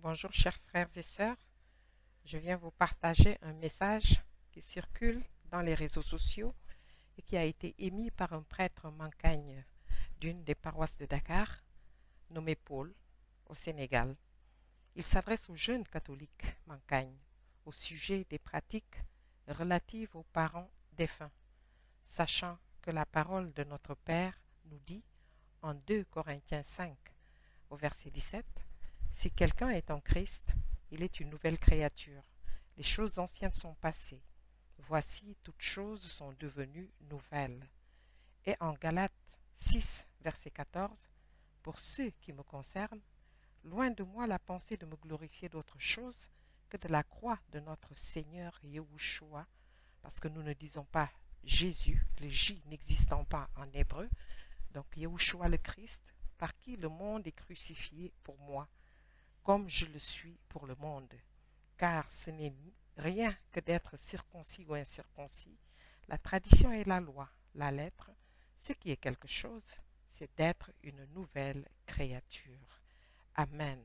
Bonjour chers frères et sœurs, je viens vous partager un message qui circule dans les réseaux sociaux et qui a été émis par un prêtre mancagne d'une des paroisses de Dakar, nommé Paul, au Sénégal. Il s'adresse aux jeunes catholiques mancagnes au sujet des pratiques relatives aux parents défunts, sachant que la parole de notre Père nous dit en 2 Corinthiens 5 au verset 17, si quelqu'un est en Christ, il est une nouvelle créature. Les choses anciennes sont passées. Voici, toutes choses sont devenues nouvelles. Et en Galates 6, verset 14, pour ce qui me concerne, loin de moi la pensée de me glorifier d'autre chose que de la croix de notre Seigneur Yahushua, parce que nous ne disons pas Jésus, le J n'existant pas en hébreu, donc Yahushua le Christ, par qui le monde est crucifié pour moi, comme je le suis pour le monde. Car ce n'est rien que d'être circoncis ou incirconcis. La tradition et la loi, la lettre, ce qui est quelque chose, c'est d'être une nouvelle créature. Amen.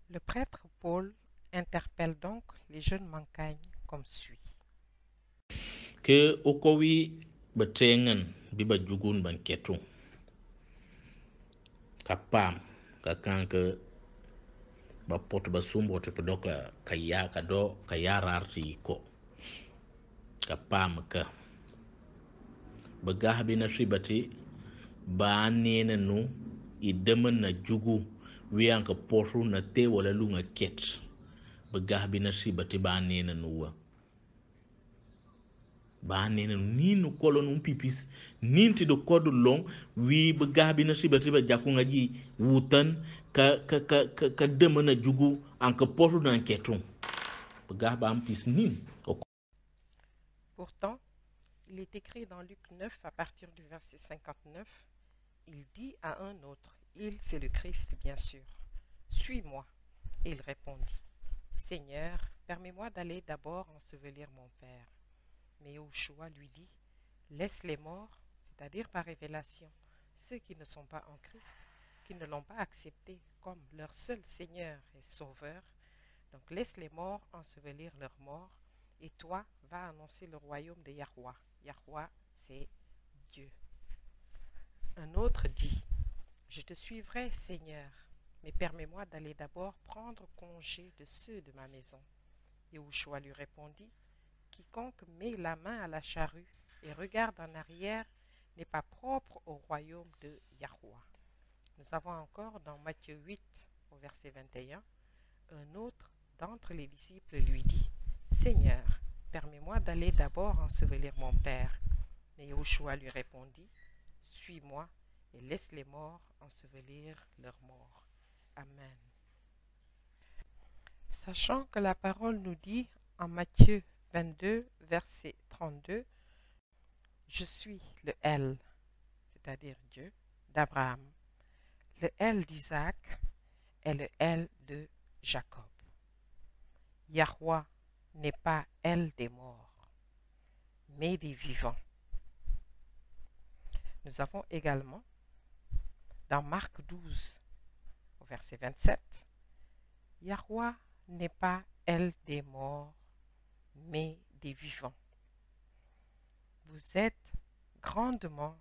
Le prêtre Paul interpelle donc les jeunes mancagnes comme suit. Que okowi betengen biba jugun ban ketu kapam ka kanke ba pot ba sumbo te pedoka kaya kado kaya rarti ko kapam ka bagah bina shibati ba nene nu idemen na jugu wiang ka potu na te wala lunga ket bagah bina shibati ba nene nuwa ba nene ninu kolon pipis ninti do kodu long wi be gabi na sibati ba jakunga ji wutan ka demana jugu an ka potu dan ketum be gaba am pis nin o Pourtant, il est écrit dans Luc 9 à partir du verset 59, il dit à un autre, il c'est le Christ bien sûr, suis-moi. Et il répondit, Seigneur, permets-moi d'aller d'abord ensevelir mon père. Mais Yahushua lui dit, laisse les morts, c'est-à-dire par révélation, ceux qui ne sont pas en Christ, qui ne l'ont pas accepté comme leur seul Seigneur et Sauveur. Donc laisse les morts ensevelir leurs morts, et toi, va annoncer le royaume de Yahweh. Yahweh, c'est Dieu. Un autre dit, je te suivrai, Seigneur, mais permets-moi d'aller d'abord prendre congé de ceux de ma maison. Yahushua lui répondit, quiconque met la main à la charrue et regarde en arrière n'est pas propre au royaume de Yahweh. Nous avons encore dans Matthieu 8, au verset 21, un autre d'entre les disciples lui dit, Seigneur, permets-moi d'aller d'abord ensevelir mon père. Mais Yahushua lui répondit, suis-moi et laisse les morts ensevelir leurs morts. Amen. Sachant que la parole nous dit en Matthieu 22, verset 32, je suis le El, c'est-à-dire Dieu, d'Abraham, le El d'Isaac et le El de Jacob. Yahweh n'est pas El des morts, mais des vivants. Nous avons également dans Marc 12, au verset 27, Yahweh n'est pas El des morts, mais des vivants. Vous êtes grandement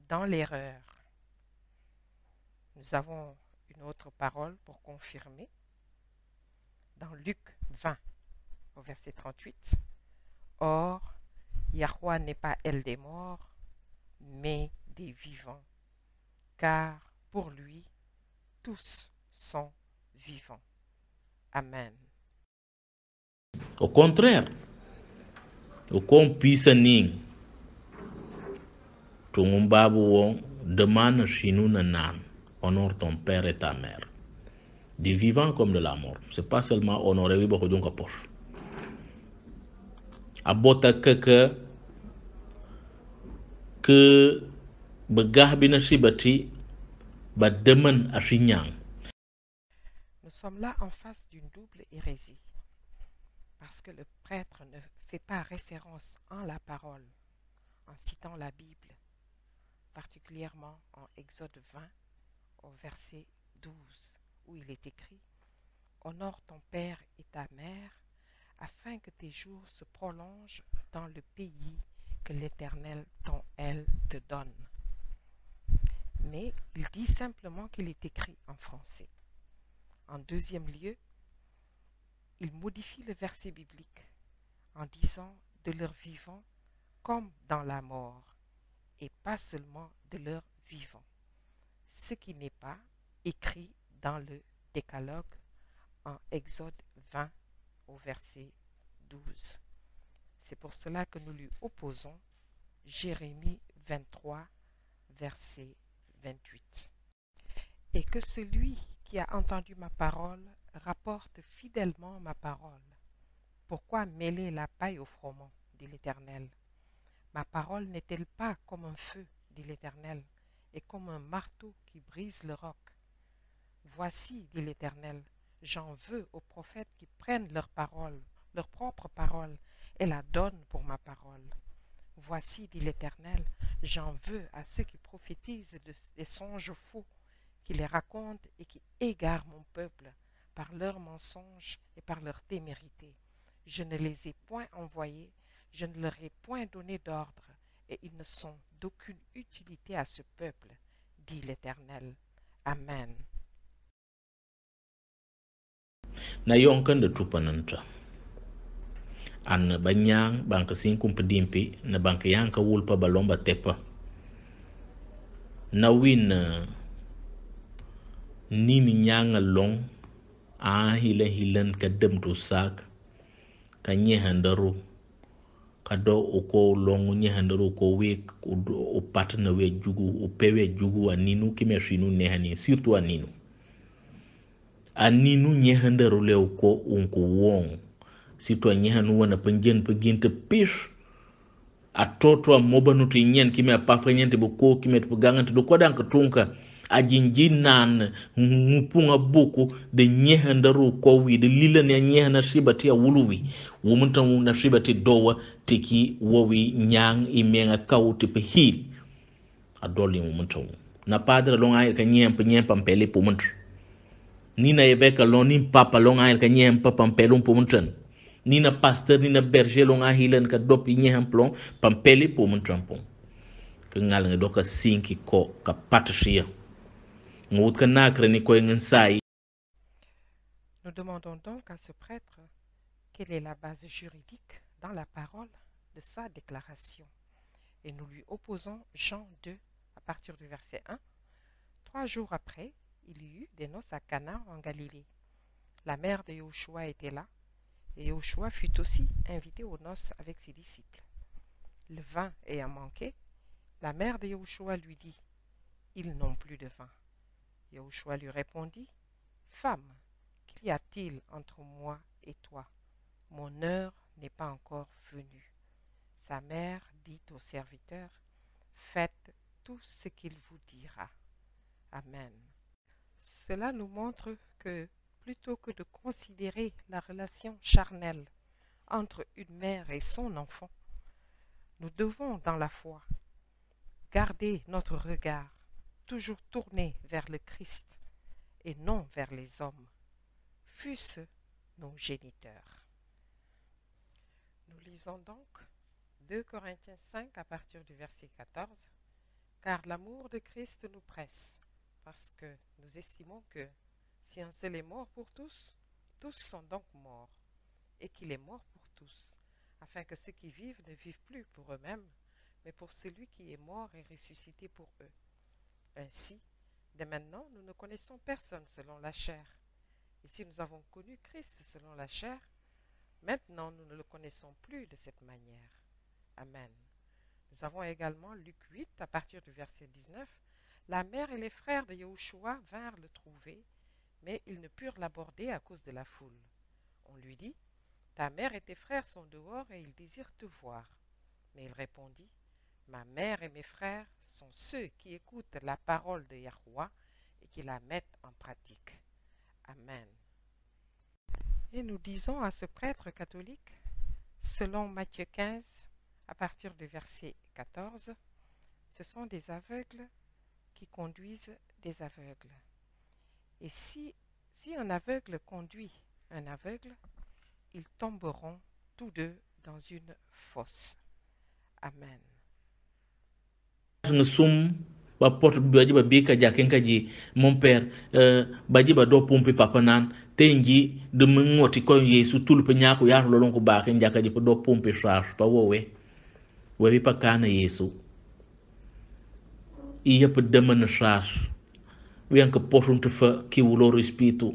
dans l'erreur. Nous avons une autre parole pour confirmer. Dans Luc 20, au verset 38, Or, Yahweh n'est pas El des morts, mais des vivants, car pour lui, tous sont vivants. Amen. au contraire o kom pisa ning tungum babu won demande chinu na nan honore ton père et ta mère des vivants comme de la mort c'est pas seulement honorer wi bako jonka poche abota ke begah bina sibati ba demen asinyang Nous sommes là en face d'une double hérésie, parce que le prêtre ne fait pas référence en la parole, en citant la Bible, particulièrement en Exode 20, au verset 12, où il est écrit honore ton père et ta mère, afin que tes jours se prolongent dans le pays que l'Éternel, ton Elle, te donne. Mais il dit simplement qu'il est écrit en français. En deuxième lieu, il modifie le verset biblique en disant de leur vivant comme dans la mort, et pas seulement de leur vivant, ce qui n'est pas écrit dans le Décalogue en Exode 20 au verset 12. C'est pour cela que nous lui opposons Jérémie 23, verset 28. Et que celui qui a entendu ma parole rapporte fidèlement ma parole. Pourquoi mêler la paille au froment, dit l'Éternel? Ma parole n'est-elle pas comme un feu, dit l'Éternel, et comme un marteau qui brise le roc? Voici, dit l'Éternel, j'en veux aux prophètes qui prennent leur parole, leur propre parole, et la donnent pour ma parole. Voici, dit l'Éternel, j'en veux à ceux qui prophétisent des songes faux, qui les racontent et qui égarent mon peuple par leurs mensonges et par leur témérité. Je ne les ai point envoyés, je ne leur ai point donné d'ordre, et ils ne sont d'aucune utilité à ce peuple, dit l'Éternel. Amen. Na yonkan da tupananta. An banyang banka sinkum pedimpi na banka yanka wulpa balomba tepa. Na win nini nyanga long a hilen ka dem to sak ka nyehandaru ka do uko long nyehandaru ko we o patna we jugu o pewe jugu aninu kimeshinu nehani surtout aninu nyehandaru le ko unko wong surtout nyehanu wana pengen peginte pish a toto a mobanutu nyen kime a pafrenyente bo ko kime to gangante do kodan ka tunka a jinjinan ngupunga buku de nyehandaru ko wi de lila ne nyehana shibati a wuluwi wumunta na shibati dowa tiki wowi nyang imenga kauti pe hil a doli wumunta na padre longa ka nyempa mpele pumunta nina eveka lonin papa longa ka nyempa pampele pumunta nina pasteur nina berger longa hilen ka dopi nyeham plon pampele pumunta pon ka ngal nga doka sinki ko ka patashia. Nous demandons donc à ce prêtre quelle est la base juridique dans la parole de sa déclaration. Et nous lui opposons Jean 2 à partir du verset 1. 3 jours après, il y eut des noces à Cana en Galilée. La mère de Yahushua était là, et Yahushua fut aussi invité aux noces avec ses disciples. Le vin ayant manqué, la mère de Yahushua lui dit, « Ils n'ont plus de vin. » Yahushua lui répondit, « Femme, qu'y a-t-il entre moi et toi? Mon heure n'est pas encore venue. » Sa mère dit au serviteur, « Faites tout ce qu'il vous dira. » Amen. Cela nous montre que plutôt que de considérer la relation charnelle entre une mère et son enfant, nous devons, dans la foi, garder notre regard toujours tourné vers le Christ et non vers les hommes, fût-ce nos géniteurs. Nous lisons donc 2 Corinthiens 5 à partir du verset 14. Car l'amour de Christ nous presse, parce que nous estimons que si un seul est mort pour tous, tous sont donc morts, et qu'il est mort pour tous, afin que ceux qui vivent ne vivent plus pour eux-mêmes, mais pour celui qui est mort et ressuscité pour eux. Ainsi, dès maintenant, nous ne connaissons personne selon la chair. Et si nous avons connu Christ selon la chair, maintenant nous ne le connaissons plus de cette manière. Amen. Nous avons également Luc 8, à partir du verset 19. La mère et les frères de Yahushua vinrent le trouver, mais ils ne purent l'aborder à cause de la foule. On lui dit, « Ta mère et tes frères sont dehors et ils désirent te voir. » Mais il répondit, Ma mère et mes frères sont ceux qui écoutent la parole de Yahuwah et qui la mettent en pratique. Amen. Et nous disons à ce prêtre catholique, selon Matthieu 15, à partir du verset 14, ce sont des aveugles qui conduisent des aveugles. Et si Si un aveugle conduit un aveugle, ils tomberont tous deux dans une fosse. Amen. Sum ba pot baji ba bika jaken kaji mon père baji ba do pompe papa nan tenji de ngoti ko yesu tulpe nyako ya lolon ko ba ken jakaji ko do pompe charge pa wowe wewi pa kana yesu i yep de man charge wen ko potun te fa ki wulo respito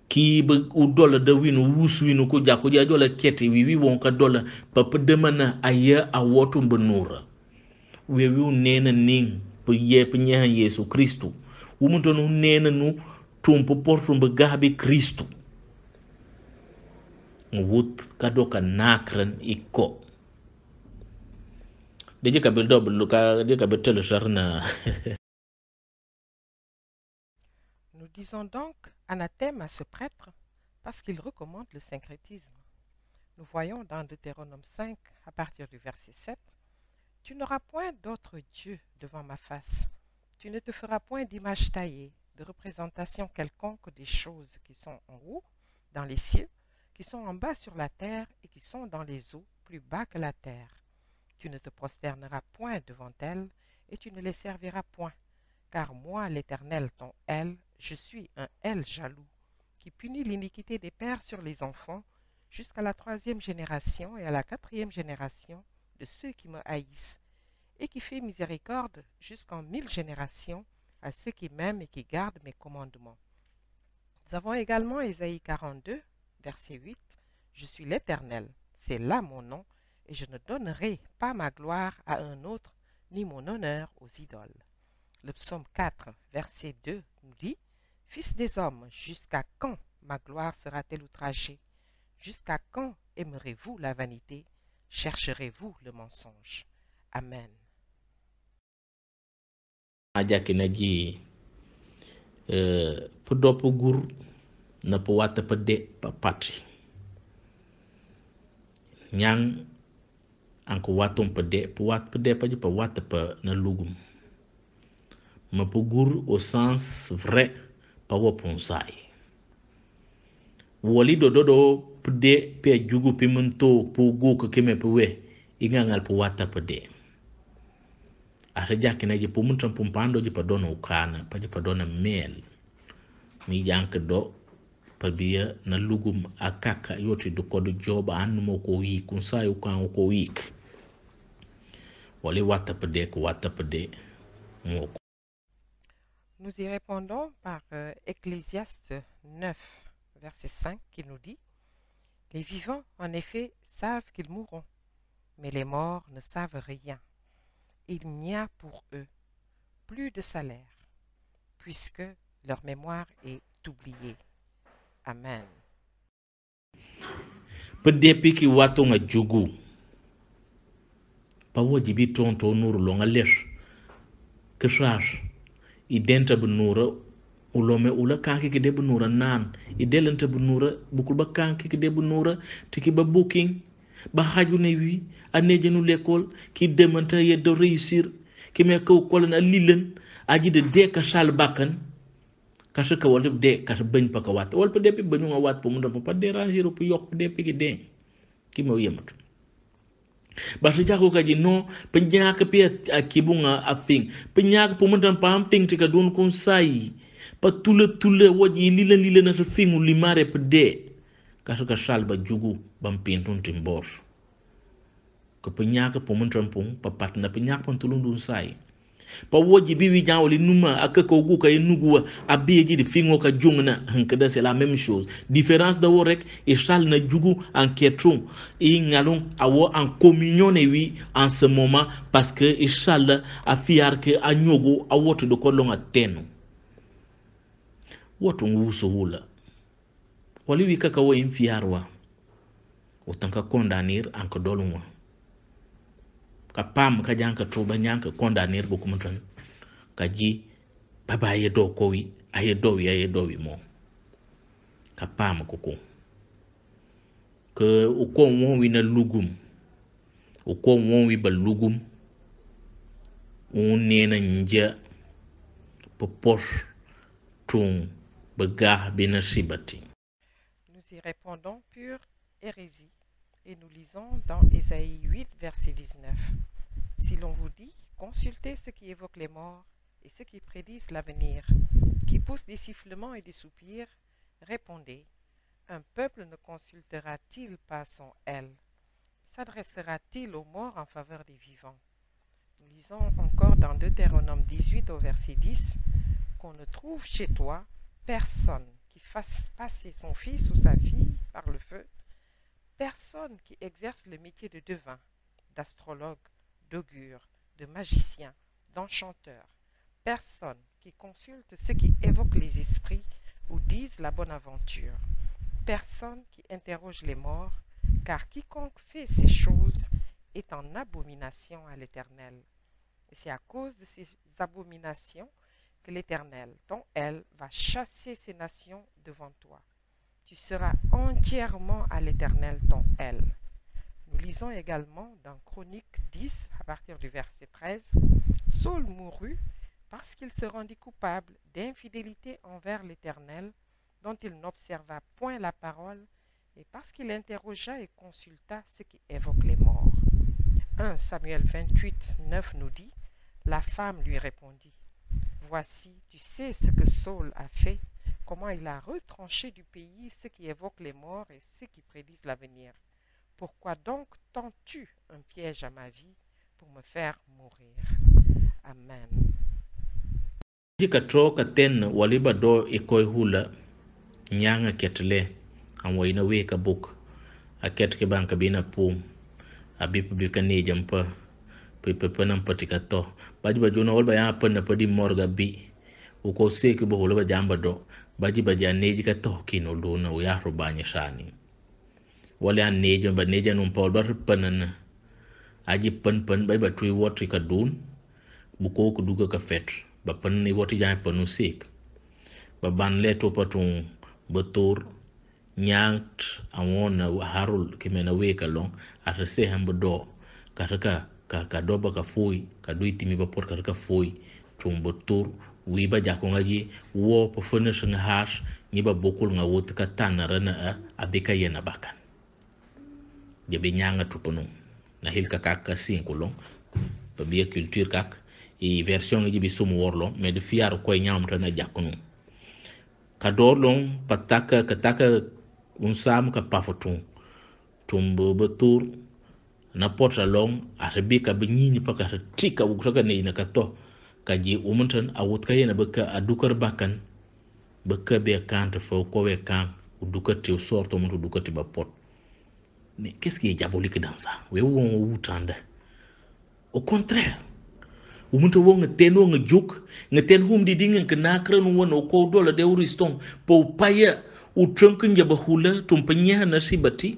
ki ba u dola de winu wusu winu ko jakko ja jola keti wi won ka dola papa de man aya a wotum benura wewi nena ning po ye po nyahan yesu kristo wumunto no nena no tumpo portum be gabi kristo wut kadoka nakran iko deje ka be double ka de ka be tele charna. Nous disons donc anathème à ce prêtre parce qu'il recommande le syncrétisme. Nous voyons dans Deutéronome 5, à partir du verset 7, « Tu n'auras point d'autre Dieu devant ma face. Tu ne te feras point d'image taillée, de représentation quelconque des choses qui sont en haut, dans les cieux, qui sont en bas sur la terre et qui sont dans les eaux, plus bas que la terre. Tu ne te prosterneras point devant elles et tu ne les serviras point. Car moi, l'Éternel, ton El, je suis un El jaloux, qui punit l'iniquité des pères sur les enfants, jusqu'à la 3e génération et à la 4e génération de ceux qui me haïssent, et qui fait miséricorde jusqu'en 1000 générations à ceux qui m'aiment et qui gardent mes commandements. » Nous avons également Ésaïe 42, verset 8, « Je suis l'Éternel, c'est là mon nom, et je ne donnerai pas ma gloire à un autre, ni mon honneur aux idoles. » Le psaume 4, verset 2 nous dit, « Fils des hommes, jusqu'à quand ma gloire sera-t-elle outragée? Jusqu'à quand aimerez-vous la vanité? Chercherez-vous le mensonge? Amen. » Ajaki na ji po dopo gur na po wata pa de pa patri nyang anko watum pa de po wat pa de pa wata pa na lugum ma po gur au sens vrai pa woponsai woli do po de pe jugu pe munto po go ko keme po we ingangal po wata pa de ata jaki na ji po muntan po pando ji pa dona ukana pa ji pa dona mel mi jank do pa biya na lugum akaka yoti do kodo joba anu mo ko wi kun sayu kan ko wi wali wata pa de ko wata pa de mo. Nous y répondons par Ecclésiaste 9, verset 5, qui nous dit « Les vivants, en effet, savent qu'ils mourront, mais les morts ne savent rien. Il n'y a pour eux plus de salaire, puisque leur mémoire est oubliée. » Amen. Pedepi ki wato nga jugu pa woji bi tonto nuru lo nga lesh kishash identa benura ulome ula kanki ki de benura nan idelenta benura bukul ba kanki ki de benura tiki ba booking ba haju ne wi anejenu l'école ki demanta ye de réussir ki me ko ko na lilen aji de ka shal bakan kasi ka wala de kasi bañ pa ka wat wala pa depi bañu nga wat po mu pa déranger po yok depi ki de ki mo yemat ba sa jako ka ji no pa ñaaka pe akibu nga afing pa ñaaka po mu pa am fing tika don kun sai pa tule waji lila na sa fingu limare pa de kasi ka shal ba jugu bam pintun timbor ko pa ñaaka po mu pa pat na pa ñaaka pa tulun dun sai pa woji bi wi jawli numa akaka gu ka nuguwa abeji de fingo ka jungna hankada c'est la même chose différence de worek et chal na jugu en ketron et ngalon awo en communion ne wi en ce moment parce que et chal a fiar que a nyogo a woto de ko longa tenu woto nguso wula wali wi kaka wo in fiarwa otanka condamner en ko dolunwa ka pam ka janka tuba nyanka condamner bu kumtan ka ji baba ye do ko wi aye do wi mo ka pam ko ke o ko won wi na lugum o ko won wi ba lugum on ne na nja po posh tun begah bina sibati. Nous y répondons pure hérésie et nous lisons dans Ésaïe 8, verset 19. Si l'on vous dit, consultez ce qui évoque les morts et ceux qui prédisent l'avenir, qui poussent des sifflements et des soupirs, répondez, un peuple ne consultera-t-il pas son aile? S'adressera-t-il aux morts en faveur des vivants? Nous lisons encore dans Deutéronome 18 au verset 10 qu'on ne trouve chez toi personne qui fasse passer son fils ou sa fille par le feu, personne qui exerce le métier de devin, d'astrologue, d'augure, de magicien, d'enchanteur, personne qui consulte ceux qui évoquent les esprits ou disent la bonne aventure, personne qui interroge les morts, car quiconque fait ces choses est en abomination à l'Éternel. Et c'est à cause de ces abominations que l'Éternel, ton aile, va chasser ces nations devant toi. Tu seras entièrement à l'Éternel, ton aile. Nous lisons également dans Chroniques 10, à partir du verset 13, Saul mourut parce qu'il se rendit coupable d'infidélité envers l'Éternel, dont il n'observa point la parole, et parce qu'il interrogea et consulta ce qui évoque les morts. 1 Samuel 28, 9 nous dit, la femme lui répondit, voici, tu sais ce que Saul a fait, comment il a retranché du pays ceux qui évoquent les morts et ceux qui prédisent l'avenir. Pourquoi donc tends-tu un piège à ma vie pour me faire mourir? Amen. Jika troka ten waliba do ikoi hula nyanga ketle amwaina weka book a ket ke banka bina pum abip bika ne jampa pepepenam patika to baji bajuna walba ya panna padi morga bi uko seki bo hula jamba do baji baja neji ka to kino dona u ya rubanya shani wala an neja ba neja num paul bar panana aji pan bay ba tui wotri ka dun buko ko duga ka fet ba pan ni woti jay panu sek ba ban le to patung betur nyangt amona harul kimena weka long ata se hamba do ka do ba ka foi ka duiti mi ba por ka foi tum betur wi ba jako ngaji wo po fene sanga hash ni ba bokul nga wot ka tanara na abika yena bakan jabe nyanga tupunu na hilka kaka sinkulong ba biya culture kak e version ngi bi sumu worlo mais de fiar ko nyamta na jakunu ka dorlong pataka kataka unsam ka pafotun tumbo betur na porta long arabika be nyini paka tika ukaka ne ina kato kaji umuntan awut kayena baka adukar bakan baka be kante fo ko we kan udukati o sorto mun udukati ba pot mais qu'est-ce qui est diabolique dans ça we won wutanda au contraire umuntu wo nga ten wo nga juk nga ten hum di dingen ke nakra nu wono ko dola de uriston po paya u trunk njaba hula tum panya na sibati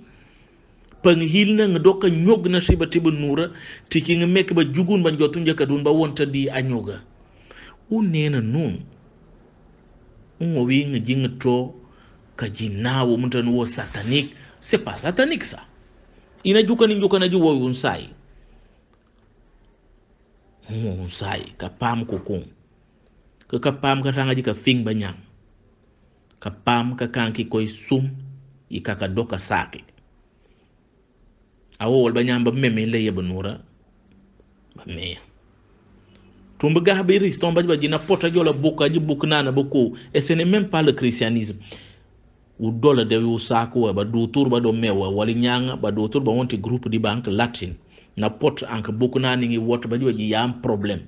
pang hilna nga doka nyog na sibati bu nura tiki nga mek ba jugun ba jotun jaka dun ba wonta di anyoga u nena nun unwo wi nga jinga tro ka jinawo umuntu wo satanique c'est pas satanique ça ina jukani jukana ji wo unsai sai ka pam ko kun ka pam ka tanga ji ka fing banyang ka pam ka kanki koy sum i ka doka sake awo wal banyam ba meme le yeba nura ba me tumba ga be riston ba ji na pota jola buka ji bukna na boko et ce n'est même pas le christianisme u dola de u sako ba do tour ba do mewa wali nyanga ba do tour ba wonti groupe di banque latin na pot anka bukna ni wot ba ji y a un problème.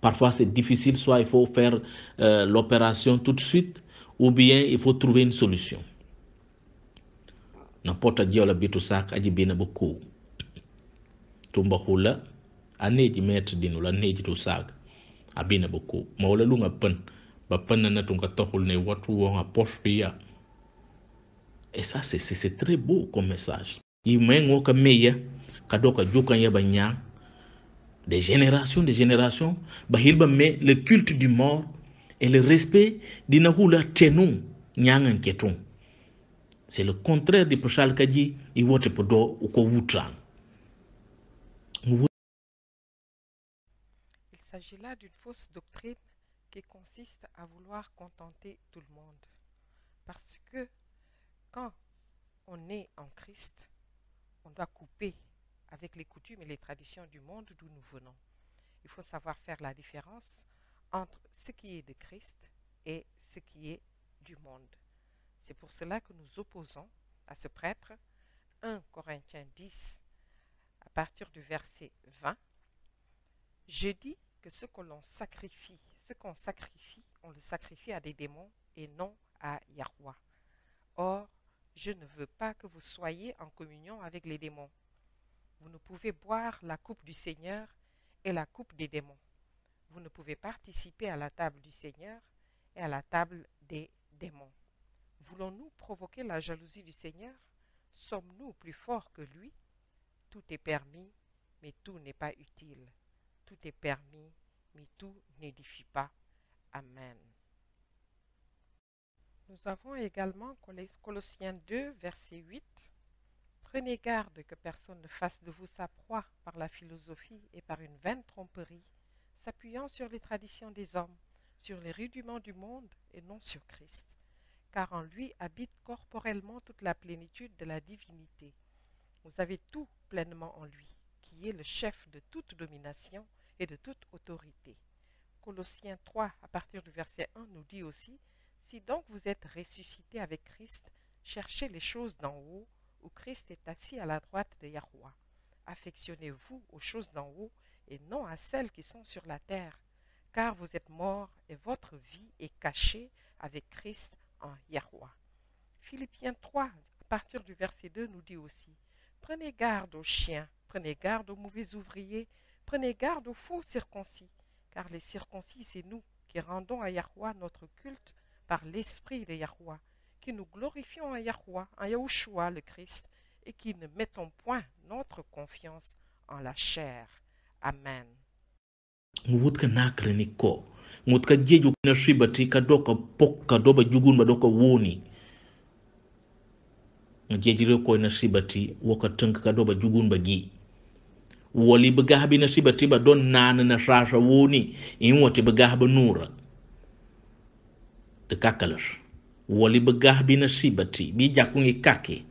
Parfois c'est difficile, soit il faut faire l'opération tout de suite ou bien il faut trouver une solution. Na pota diola bitu sak aji bina boko tumba hula aneji met dinu la neji to sak abina boko mawla lunga pen ba pen na tunga tohul ne watu wonga pospia. Et ça c'est très beau comme message. I mengo ka meya kadoka jukan ya banya des générations bahilba mais le culte du mort et le respect dina hula tenu nyangan ketung. C'est le contraire de Pochal Kaji et wote podo uko wutran. Il s'agit là d'une fausse doctrine qui consiste à vouloir contenter tout le monde. Parce que quand on est en Christ, on doit couper avec les coutumes et les traditions du monde d'où nous venons. Il faut savoir faire la différence entre ce qui est de Christ et ce qui est du monde. C'est pour cela que nous opposons à ce prêtre 1 Corinthiens 10 à partir du verset 20. Je dis que ce qu'on sacrifie, on le sacrifie à des démons et non à Yahweh. Or, je ne veux pas que vous soyez en communion avec les démons. Vous ne pouvez boire la coupe du Seigneur et la coupe des démons. Vous ne pouvez participer à la table du Seigneur et à la table des démons. Voulons-nous provoquer la jalousie du Seigneur? Sommes-nous plus forts que lui? Tout est permis, mais tout n'est pas utile. Tout est permis, mais tout n'édifie pas. Amen. Nous avons également Colossiens 2, verset 8. Prenez garde que personne ne fasse de vous sa proie par la philosophie et par une vaine tromperie, s'appuyant sur les traditions des hommes, sur les rudiments du monde et non sur Christ. Car en lui habite corporellement toute la plénitude de la divinité. Vous avez tout pleinement en lui, qui est le chef de toute domination et de toute autorité. Colossiens 3, à partir du verset 1, nous dit aussi, « Si donc vous êtes ressuscités avec Christ, cherchez les choses d'en haut, où Christ est assis à la droite de Yahweh. Affectionnez-vous aux choses d'en haut et non à celles qui sont sur la terre, car vous êtes morts et votre vie est cachée avec Christ en Yahweh. » Philippiens 3, à partir du verset 2, nous dit aussi, « Prenez garde aux chiens, prenez garde aux mauvais ouvriers, prenez garde aux faux circoncis, car les circoncis, c'est nous qui rendons à Yahweh notre culte par l'Esprit de Yahweh, qui nous glorifions en Yahweh, en Yahushua le Christ, et qui ne mettons point notre confiance en la chair. Amen. Ngutka nakre ni ko. Ngutka jeju na shibati kadoka pokka doba jugun badoka woni. Ngejire ko na shibati woka tanka kadoba jugun bagi. Wali bagahabi na shibati ba don nana na shasha woni in wati bagahabi nura. De kakalash. Wali bagahabi na shibati bi jakungi kake.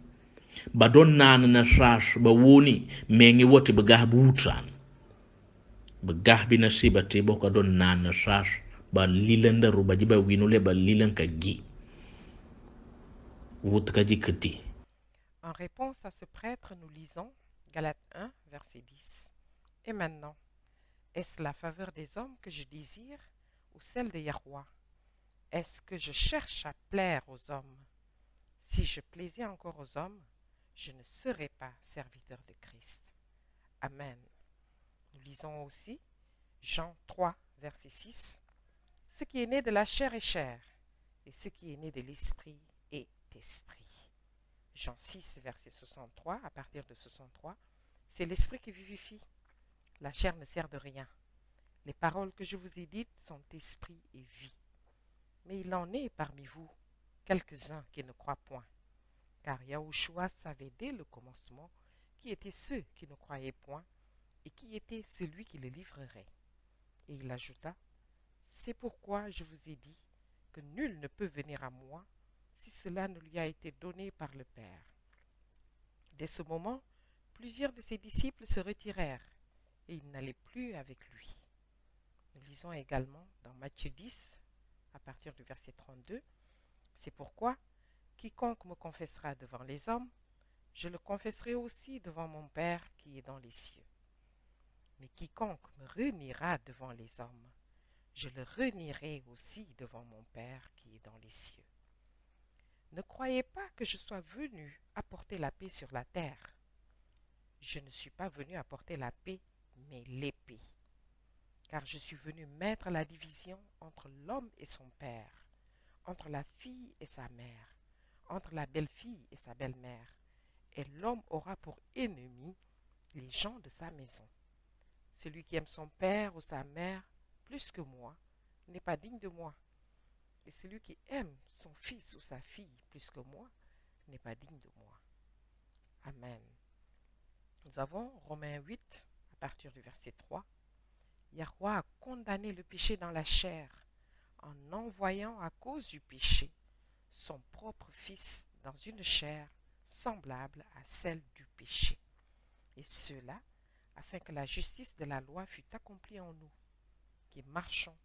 Ba don nana na shash ba woni mengi wati bagahabi wutran. Begah bina sibati boka don nana shash ba lilan da ruba jiba winule ba lilan ka gi wut ka ji kati. En réponse à ce prêtre, nous lisons Galates 1, verset 10. Et maintenant, est-ce la faveur des hommes que je désire ou celle de Yahweh? Est-ce que je cherche à plaire aux hommes? Si je plaisais encore aux hommes, je ne serais pas serviteur de Christ. Amen. Nous lisons aussi Jean 3, verset 6. Ce qui est né de la chair est chair, et ce qui est né de l'esprit est esprit. Jean 6, verset 63, à partir de 63. C'est l'esprit qui vivifie. La chair ne sert de rien. Les paroles que je vous ai dites sont esprit et vie. Mais il en est parmi vous quelques-uns qui ne croient point. Car Yahushua savait dès le commencement qui étaient ceux qui ne croyaient point et qui était celui qui le livrerait. Et il ajouta, « C'est pourquoi je vous ai dit que nul ne peut venir à moi si cela ne lui a été donné par le Père. » Dès ce moment, plusieurs de ses disciples se retirèrent et ils n'allaient plus avec lui. Nous lisons également dans Matthieu 10, à partir du verset 32, « C'est pourquoi quiconque me confessera devant les hommes, je le confesserai aussi devant mon Père qui est dans les cieux. Mais quiconque me reniera devant les hommes, je le renierai aussi devant mon Père qui est dans les cieux. Ne croyez pas que je sois venu apporter la paix sur la terre. Je ne suis pas venu apporter la paix, mais l'épée. Car je suis venu mettre la division entre l'homme et son père, entre la fille et sa mère, entre la belle-fille et sa belle-mère, et l'homme aura pour ennemi les gens de sa maison. Celui qui aime son père ou sa mère plus que moi n'est pas digne de moi. Et celui qui aime son fils ou sa fille plus que moi n'est pas digne de moi. Amen. Nous avons Romains 8, à partir du verset 3. Yahweh a condamné le péché dans la chair, en envoyant à cause du péché son propre Fils dans une chair semblable à celle du péché. Et cela afin que la justice de la loi fût accomplie en nous, qui marchons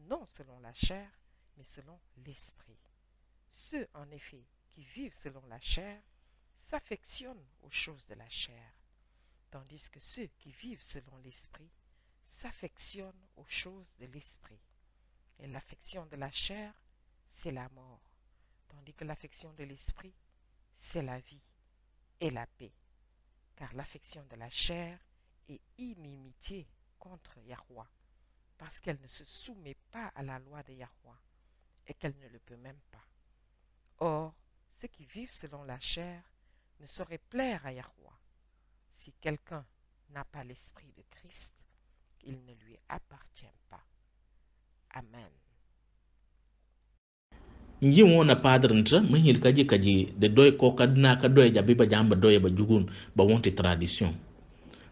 non selon la chair, mais selon l'esprit. Ceux, en effet, qui vivent selon la chair s'affectionnent aux choses de la chair, tandis que ceux qui vivent selon l'esprit s'affectionnent aux choses de l'esprit. Et l'affection de la chair, c'est la mort, tandis que l'affection de l'esprit, c'est la vie et la paix. Car l'affection de la chair est inimitié contre Yahweh, parce qu'elle ne se soumet pas à la loi de Yahweh, et qu'elle ne le peut même pas. Or, ceux qui vivent selon la chair ne sauraient plaire à Yahweh. Si quelqu'un n'a pas l'esprit de Christ, il ne lui appartient pas. Amen. Nji wona padrintra mahil kaji de doy ko kadna ka doy jabi ba jamba doy ba jugun ba wonti tradition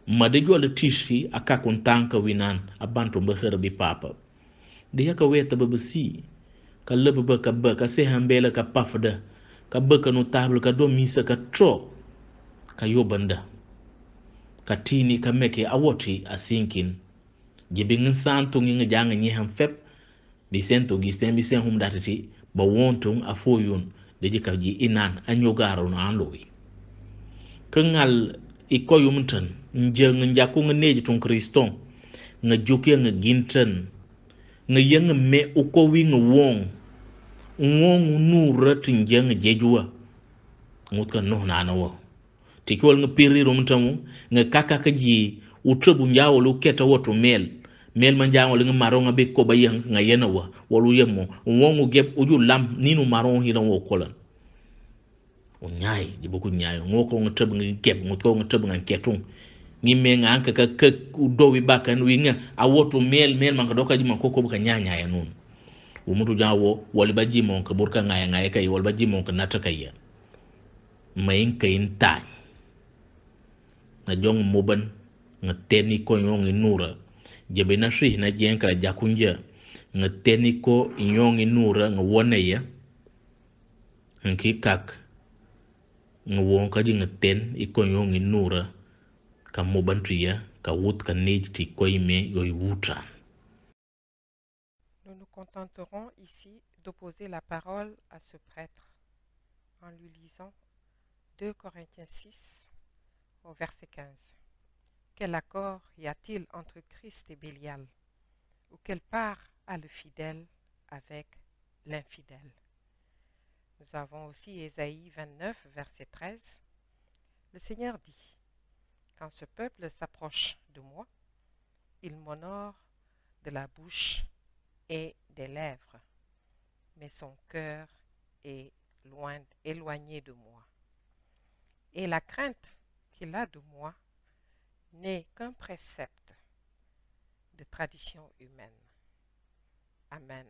ma de jol tishi aka kun tanka winan abantu ba herbi papa de yaka weta ba si ka lebe ba ka se hambela ka pafda ka ka no table ka do misa ka tro ka yobanda ka tini ka meke awoti asinkin jibi ngin santo ngin janga nyi ham fep bi sento gi stembi sen hum datati ba wontung a foyun de jika ji inan anyogaro no anlowi kangal ikoyum tan njeng njaku neji tun kriston nga joke nga gintan nga yang me uko wi nga wong nura tin jeng jejuwa ngutka no na wo tikol nga piri rum tamu nga kaka kaji utrobu njawo lu keta woto mel man jango nga maro nga be ko ba yang nga yena wa walu yemo wongu gep uju lam ninu maro hiran wo kolan o nyaay di boku nyaay ngoko nga teb nga gep ngoko nga teb nga ketung ni me nga anka ka dowi bakan wi nga a woto mel man ka doka jima koko buka nyanya ya nun wo mutu jawo wali ba jimo ka burka ngaya kay wal ba jimo ka nata kay mayin kayin tan na jong moban nga teni ko nyongi nura jebe na shi na jenka jakunja nga teni ko nyongi nura nga woneya nki kak nga won ka di nga ten iko nyongi nura ka mobantriya ka wut ka nejti koime yoy wuta. Nous nous contenterons ici d'opposer la parole à ce prêtre en lui lisant 2 Corinthiens 6 au verset 15. Quel accord y a-t-il entre Christ et Bélial? Ou quelle part a le fidèle avec l'infidèle? Nous avons aussi Ésaïe 29, verset 13. Le Seigneur dit, quand ce peuple s'approche de moi, il m'honore de la bouche et des lèvres, mais son cœur est éloigné de moi. Et la crainte qu'il a de moi n'est qu'un précepte de tradition humaine. Amen.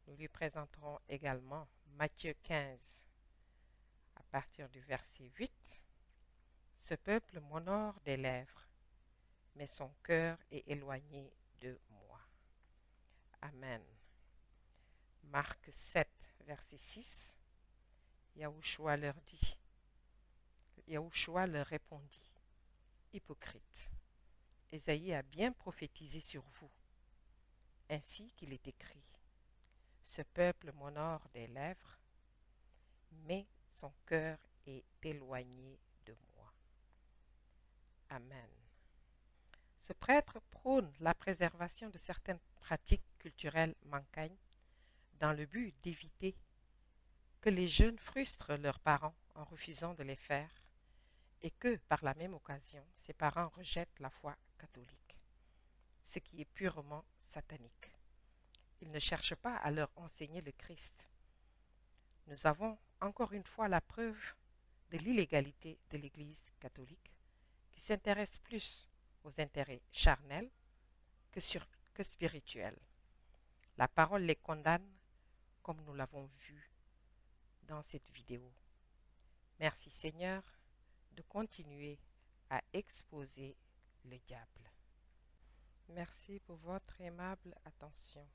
Nous lui présenterons également Matthieu 15, à partir du verset 8. Ce peuple m'honore des lèvres, mais son cœur est éloigné de moi. Amen. Marc 7, verset 6. Yahushua leur répondit, hypocrite, Ésaïe a bien prophétisé sur vous, ainsi qu'il est écrit. Ce peuple m'honore des lèvres, mais son cœur est éloigné de moi. Amen. Ce prêtre prône la préservation de certaines pratiques culturelles mancagnes dans le but d'éviter que les jeunes frustrent leurs parents en refusant de les faire et que, par la même occasion, ces parents rejettent la foi catholique, ce qui est purement satanique. Ils ne cherchent pas à leur enseigner le Christ. Nous avons encore une fois la preuve de l'illégalité de l'Église catholique qui s'intéresse plus aux intérêts charnels que spirituels. La parole les condamne comme nous l'avons vu dans cette vidéo. Merci Seigneur de continuer à exposer le diable. Merci pour votre aimable attention.